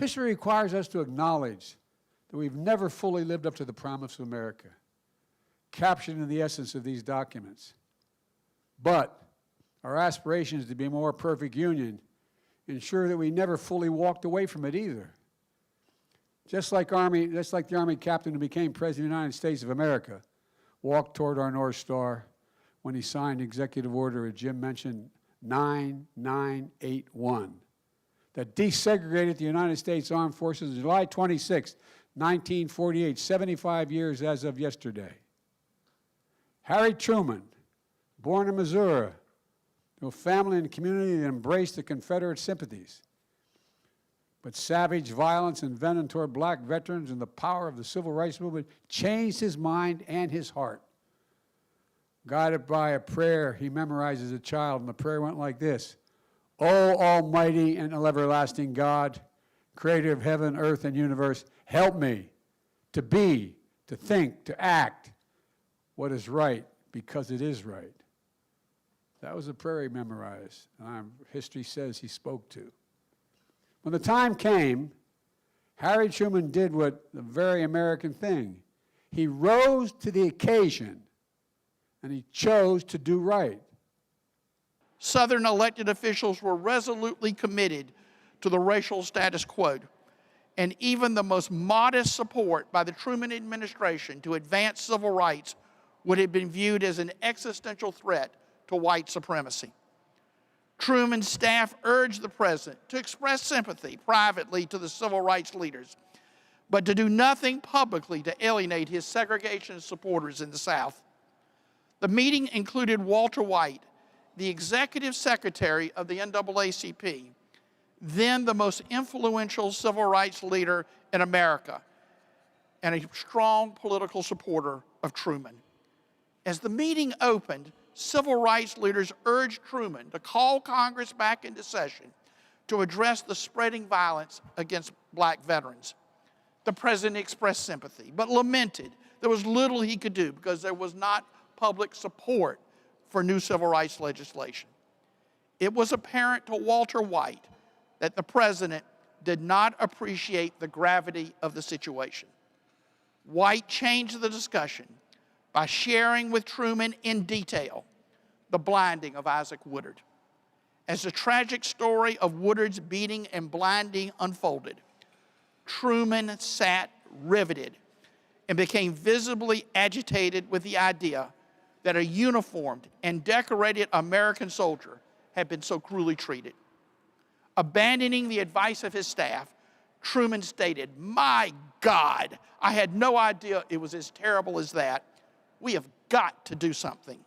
History requires us to acknowledge that we've never fully lived up to the promise of America, captured in the essence of these documents. But our aspiration is to be a more perfect union, ensure that we never fully walked away from it either. Just like the Army captain who became President of the United States of America walked toward our North Star when he signed Executive Order, as Jim mentioned, 9981, that desegregated the United States Armed Forces on July 26, 1948, 75 years as of yesterday. Harry Truman, born in Missouri, to a family and community that embraced the Confederate sympathies. But savage violence and venom toward black veterans and the power of the Civil Rights Movement changed his mind and his heart. Guided by a prayer he memorized as a child, and the prayer went like this: "O Almighty and everlasting God, creator of heaven, earth, and universe, help me to be, to think, to act what is right because it is right." That was a prayer he memorized, and history says he spoke to. When the time came, Harry Truman did the very American thing. He rose to the occasion, and he chose to do right. Southern elected officials were resolutely committed to the racial status quo, and even the most modest support by the Truman administration to advance civil rights would have been viewed as an existential threat to white supremacy. Truman's staff urged the president to express sympathy privately to the civil rights leaders, but to do nothing publicly to alienate his segregationist supporters in the South. The meeting included Walter White, the executive secretary of the NAACP, then the most influential civil rights leader in America, and a strong political supporter of Truman. As the meeting opened, civil rights leaders urged Truman to call Congress back into session to address the spreading violence against black veterans. The president expressed sympathy, but lamented there was little he could do because there was not public support for new civil rights legislation. It was apparent to Walter White that the president did not appreciate the gravity of the situation. White changed the discussion by sharing with Truman in detail the blinding of Isaac Woodard. As the tragic story of Woodard's beating and blinding unfolded, Truman sat riveted and became visibly agitated with the idea that a uniformed and decorated American soldier had been so cruelly treated. Abandoning the advice of his staff, Truman stated, "My God, I had no idea it was as terrible as that. We have got to do something."